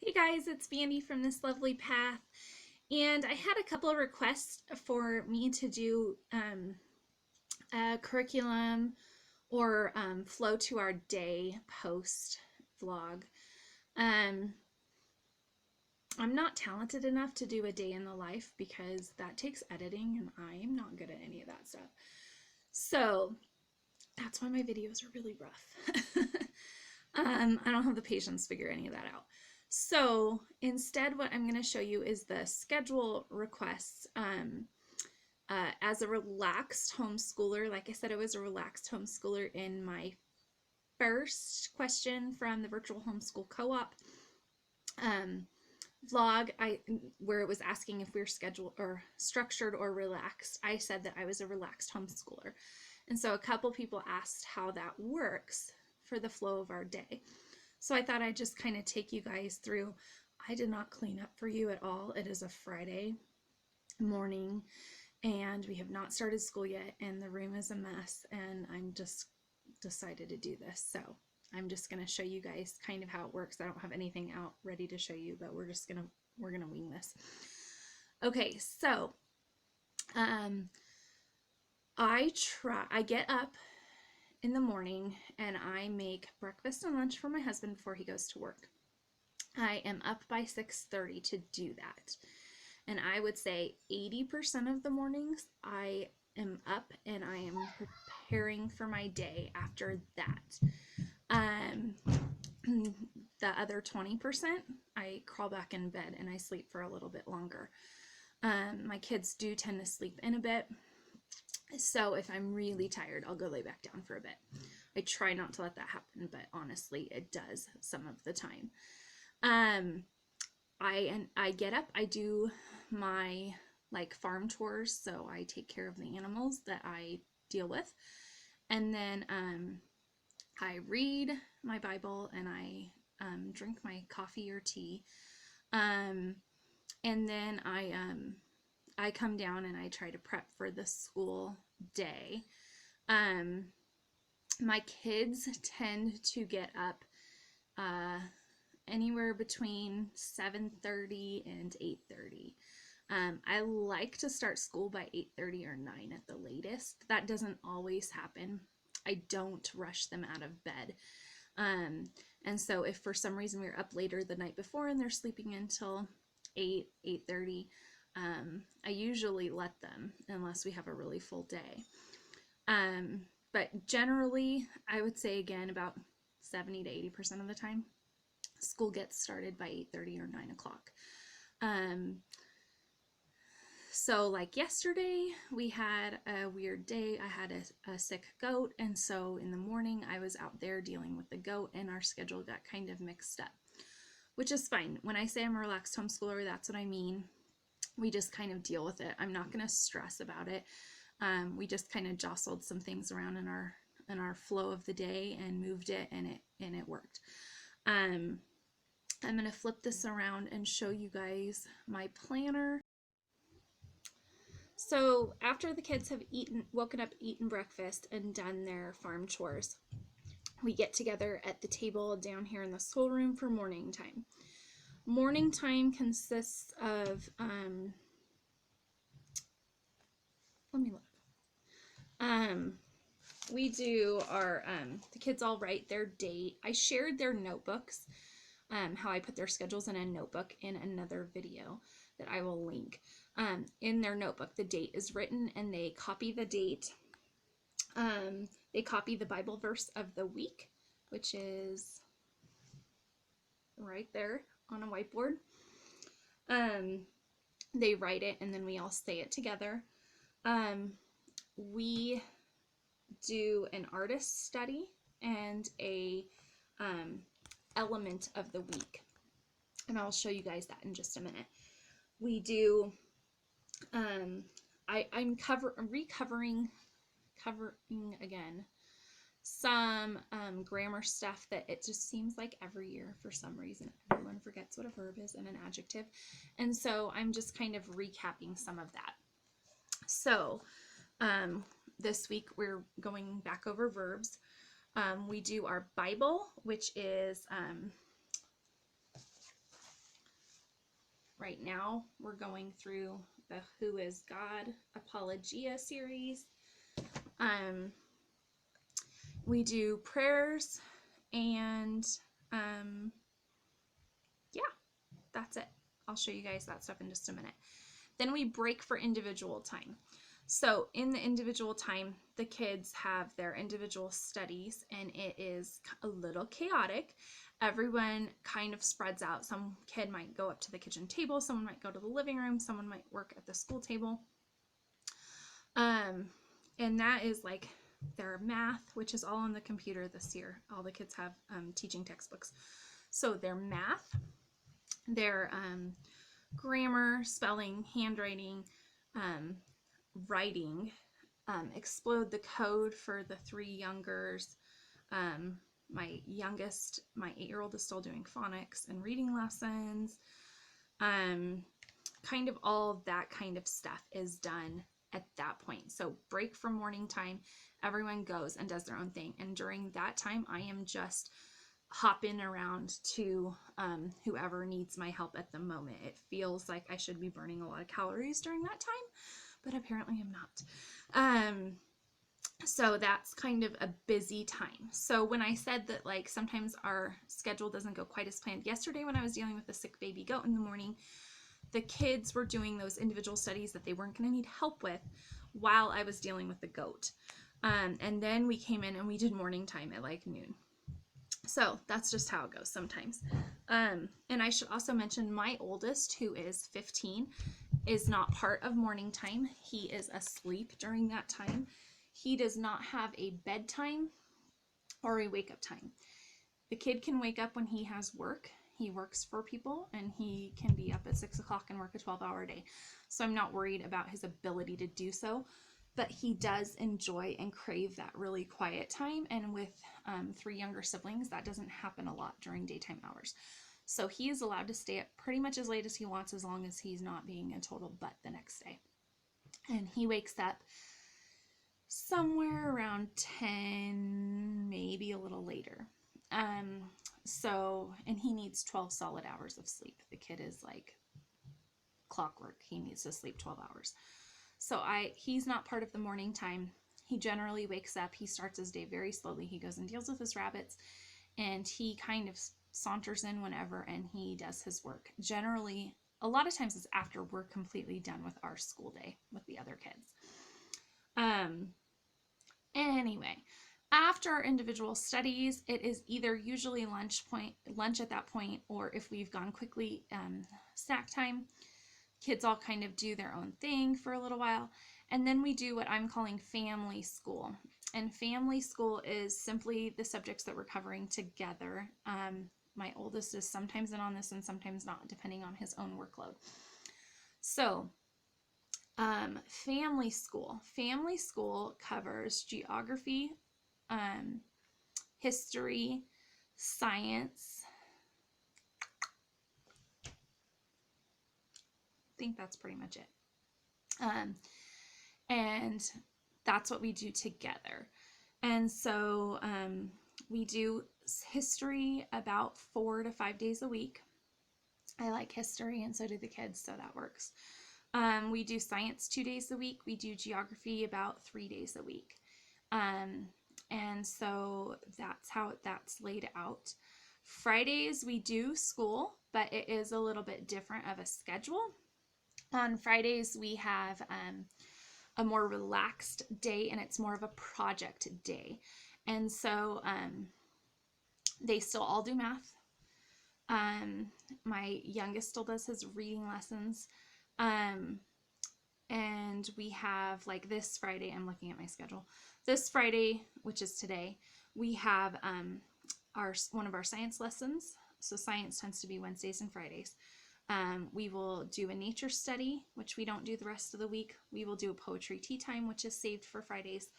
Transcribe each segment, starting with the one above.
Hey guys, it's Vandy from This Lovely Path, and I had a couple of requests for me to do a curriculum or flow to our day post vlog. Um, I'm not talented enough to do a day in the life because that takes editing, and I am not good at any of that stuff. So that's why my videos are really rough. I don't have the patience to figure any of that out. So instead, what I'm going to show you is the schedule requests. As a relaxed homeschooler, like I said, I was a relaxed homeschooler in my first question from the virtual homeschool co-op um, vlog, where it was asking if we were scheduled or structured or relaxed. I said that I was a relaxed homeschooler, and so a couple people asked how that works for the flow of our day. So I thought I'd just kind of take you guys through. I did not clean up for you at all. It is a Friday morning and we have not started school yet, and the room is a mess, and I'm just decided to do this. So I'm just going to show you guys kind of how it works. I don't have anything out ready to show you, but we're going to wing this. Okay, so I get up in the morning and I make breakfast and lunch for my husband before he goes to work. I am up by 6:30 to do that. And I would say 80% of the mornings I am up and I am preparing for my day after that. The other 20%, I crawl back in bed and I sleep for a little bit longer. My kids do tend to sleep in a bit. So if I'm really tired, I'll go lay back down for a bit. I try not to let that happen, but honestly, it does some of the time. I get up, I do my farm chores, so I take care of the animals that I deal with, and then I read my Bible and I drink my coffee or tea, and then I come down and I try to prep for the school day. My kids tend to get up anywhere between 7:30 and 8:30. I like to start school by 8:30 or 9 at the latest. That doesn't always happen. I don't rush them out of bed. And so if for some reason we're up later the night before and they're sleeping until 8:30, I usually let them unless we have a really full day. But generally, I would say again about 70 to 80% of the time, school gets started by 8:30 or 9 o'clock. So like yesterday, we had a weird day. I had a sick goat, and so in the morning I was out there dealing with the goat, and our schedule got kind of mixed up, which is fine. When I say I'm a relaxed homeschooler, that's what I mean. We just kind of deal with it. I'm not going to stress about it. We just kind of jostled some things around in our flow of the day and moved it, and it worked. I'm going to flip this around and show you guys my planner. So after the kids have woken up, eaten breakfast, and done their farm chores, we get together at the table down here in the schoolroom for morning time. Morning time consists of, let me look. We do our, the kids all write their date. I shared their notebooks, how I put their schedules in a notebook in another video that I will link. In their notebook, the date is written and they copy the date. They copy the Bible verse of the week, which is right there on a whiteboard. They write it and then we all say it together. We do an artist study and a element of the week, and I'll show you guys that in just a minute. We do I'm recovering again some grammar stuff that it just seems like every year for some reason everyone forgets what a verb is and an adjective, and so I'm just kind of recapping some of that. So this week we're going back over verbs. We do our Bible, which is right now we're going through the Who is God Apologia series. We do prayers, and yeah, that's it. I'll show you guys that stuff in just a minute. Then we break for individual time. So in the individual time, the kids have their individual studies, and it is a little chaotic. Everyone kind of spreads out. Some kid might go up to the kitchen table, someone might go to the living room, someone might work at the school table. And that is like their math, which is all on the computer this year. All the kids have teaching textbooks. So their math, their grammar, spelling, handwriting, writing, explode the code for the 3 youngers. My youngest, my 8-year-old, is still doing phonics and reading lessons. Kind of all that kind of stuff is done at that point. So break from morning time, everyone goes and does their own thing. And during that time, I am just hopping around to whoever needs my help at the moment. It feels like I should be burning a lot of calories during that time, but apparently I'm not. So that's kind of a busy time. So when I said that like sometimes our schedule doesn't go quite as planned, yesterday when I was dealing with a sick baby goat in the morning, the kids were doing those individual studies that they weren't going to need help with while I was dealing with the goat. And then we came in and we did morning time at like noon. So that's just how it goes sometimes. And I should also mention my oldest, who is 15, is not part of morning time. He is asleep during that time. He does not have a bedtime or a wake up time. The kid can wake up when he has work. He works for people, and he can be up at 6 o'clock and work a 12-hour day. So I'm not worried about his ability to do so, but he does enjoy and crave that really quiet time. And with 3 younger siblings, that doesn't happen a lot during daytime hours. So he is allowed to stay up pretty much as late as he wants, as long as he's not being a total butt the next day. And he wakes up somewhere around 10, maybe a little later. And he needs 12 solid hours of sleep. The kid is like clockwork. He needs to sleep 12 hours. So he's not part of the morning time. He generally wakes up. He starts his day very slowly. He goes and deals with his rabbits, and he kind of saunters in whenever, and he does his work. Generally, a lot of times it's after we're completely done with our school day with the other kids. Anyway, after our individual studies, it is either usually lunch at that point, or if we've gone quickly, snack time. Kids all kind of do their own thing for a little while, and then we do what I'm calling family school. And family school is simply the subjects that we're covering together. My oldest is sometimes in on this and sometimes not, depending on his own workload. So family school. Family school covers geography, history, science. I think that's pretty much it. And that's what we do together. And so we do history about 4 to 5 days a week. I like history, and so do the kids, so that works. We do science 2 days a week. We do geography about 3 days a week. And so that's how that's laid out. Fridays we do school, but it is a little bit different of a schedule. On Fridays we have a more relaxed day, and it's more of a project day. And so they still all do math. My youngest still does his reading lessons. And we have, like, this Friday, I'm looking at my schedule. This Friday, which is today, we have one of our science lessons. So science tends to be Wednesdays and Fridays. We will do a nature study, which we don't do the rest of the week. We will do a poetry tea time, which is saved for Fridays.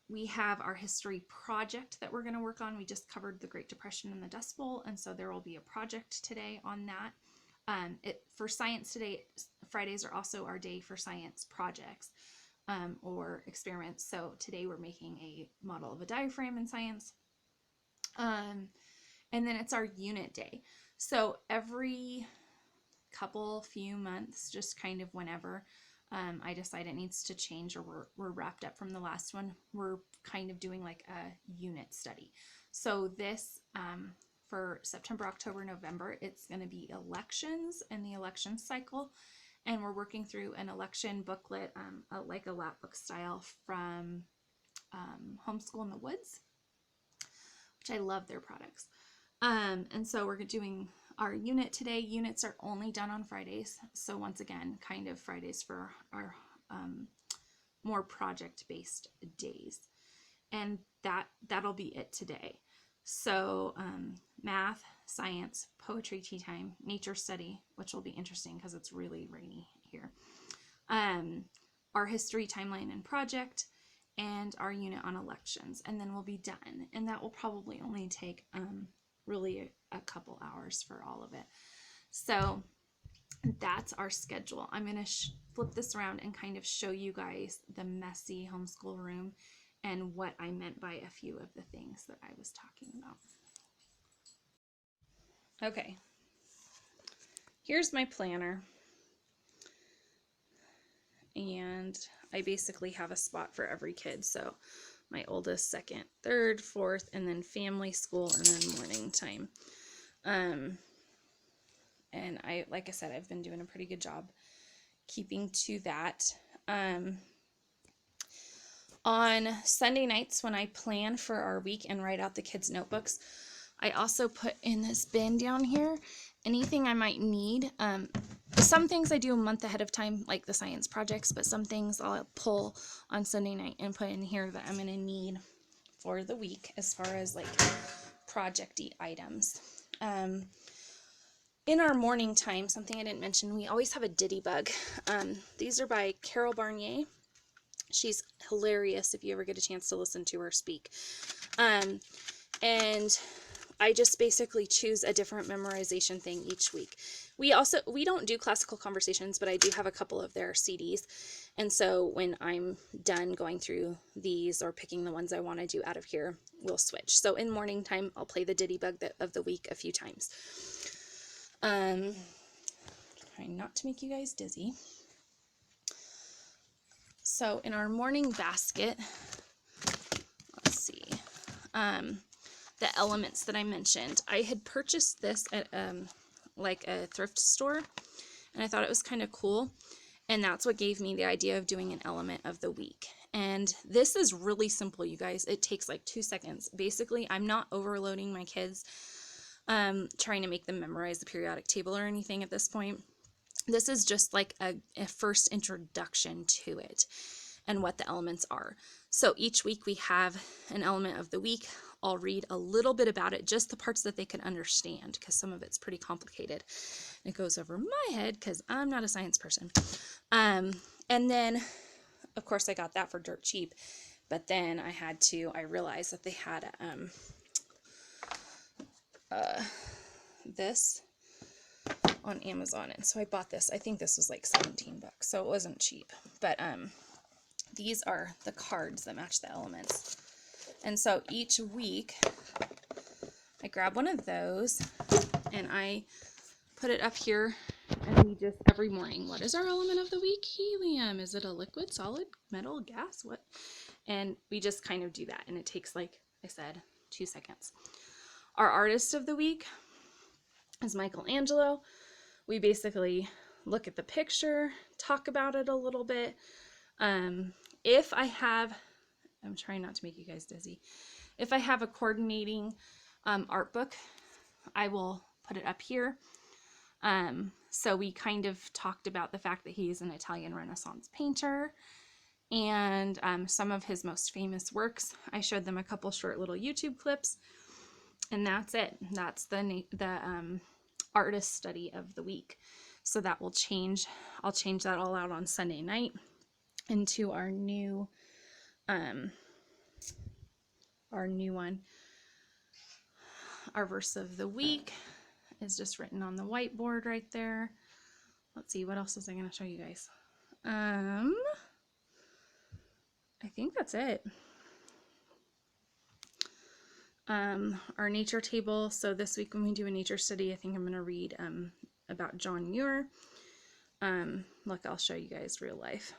We have our history project that we're going to work on. We just covered the Great Depression and the Dust Bowl, and so there will be a project today on that. For science today, Fridays are also our day for science projects or experiments. So today we're making a model of a diaphragm in science. And then it's our unit day. So every few months, just kind of whenever I decide it needs to change or we're wrapped up from the last one, we're kind of doing like a unit study. So this, for September, October, November, it's going to be elections and the election cycle. And we're working through an election booklet, like a lap book style from Homeschool in the Woods, which I love their products. And so we're doing our unit today. Units are only done on Fridays. So once again, kind of Fridays for our more project-based days. And that'll be it today. So math, science, poetry tea time, nature study, which will be interesting because it's really rainy here. Our history timeline and project, and our unit on elections, and then we'll be done. And that will probably only take really a couple hours for all of it. So that's our schedule. I'm going to flip this around and kind of show you guys the messy homeschool room and what I meant by a few of the things that I was talking about. Okay, here's my planner. And I basically have a spot for every kid. So my oldest, second, third, fourth, and then family, school, and then morning time. And like I said, I've been doing a pretty good job keeping to that. On Sunday nights when I plan for our week and write out the kids' notebooks, I also put in this bin down here anything I might need. Some things I do a month ahead of time, like the science projects, but some things I'll pull on Sunday night and put in here that I'm going to need for the week as far as like project-y items. In our morning time, something I didn't mention, we always have a ditty bug. These are by Carol Barnier. She's hilarious if you ever get a chance to listen to her speak. And I just basically choose a different memorization thing each week. We don't do classical conversations, but I do have a couple of their CDs. And so when I'm done going through these or picking the ones I want to do out of here, we'll switch. So in morning time, I'll play the ditty bug of the week a few times. Trying not to make you guys dizzy. So in our morning basket, let's see, the elements that I mentioned, I had purchased this at like a thrift store, and I thought it was kind of cool, and that's what gave me the idea of doing an element of the week. And this is really simple, you guys. It takes like 2 seconds. Basically, I'm not overloading my kids, trying to make them memorize the periodic table or anything at this point. This is just like a first introduction to it and what the elements are. So each week we have an element of the week. I'll read a little bit about it, just the parts that they can understand, because some of it's pretty complicated. It goes over my head because I'm not a science person. And then, of course, I got that for dirt cheap. But then I realized that they had this on Amazon, and so I bought this. I think this was like $17, so it wasn't cheap. But these are the cards that match the elements. And so each week I grab one of those and I put it up here, and we just every morning, what is our element of the week? Helium. Is it a liquid, solid, metal, gas? What? And we just kind of do that, and it takes, like I said, 2 seconds. Our artist of the week is Michelangelo. We basically look at the picture, talk about it a little bit. If I have, I'm trying not to make you guys dizzy. If I have a coordinating art book, I will put it up here. So we kind of talked about the fact that he's an Italian Renaissance painter, and some of his most famous works. I showed them a couple short little YouTube clips, and that's it. That's the artist study of the week. So that will change. I'll change that all out on Sunday night into our new one. Our verse of the week is just written on the whiteboard right there. Let's see, what else was I going to show you guys? I think that's it. Our nature table. So this week when we do a nature study, I think I'm going to read about John Muir. Look, I'll show you guys real life.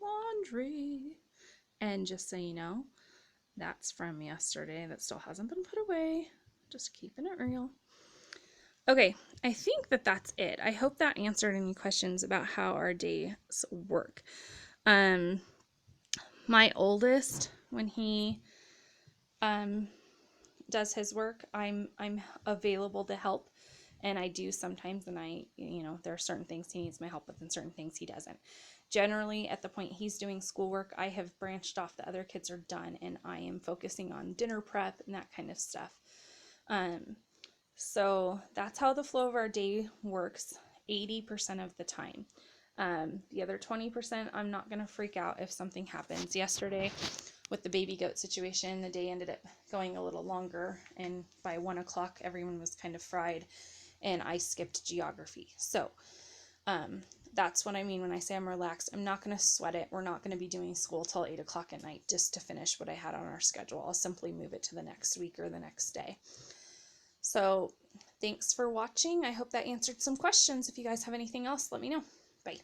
Laundry. And just so you know, that's from yesterday. That still hasn't been put away. Just keeping it real. Okay, I think that that's it. I hope that answered any questions about how our days work. My oldest, when he does his work, I'm available to help, and I do sometimes, and there are certain things he needs my help with and certain things he doesn't. Generally, at the point he's doing schoolwork, I have branched off. The other kids are done, and I am focusing on dinner prep and that kind of stuff. So that's how the flow of our day works 80% of the time. The other 20%, I'm not going to freak out if something happens. Yesterday, with the baby goat situation, the day ended up going a little longer, and by 1 o'clock, everyone was kind of fried, and I skipped geography. So that's what I mean when I say I'm relaxed. I'm not going to sweat it. We're not going to be doing school till 8 o'clock at night just to finish what I had on our schedule. I'll simply move it to the next week or the next day. So thanks for watching. I hope that answered some questions. If you guys have anything else, let me know. Bye.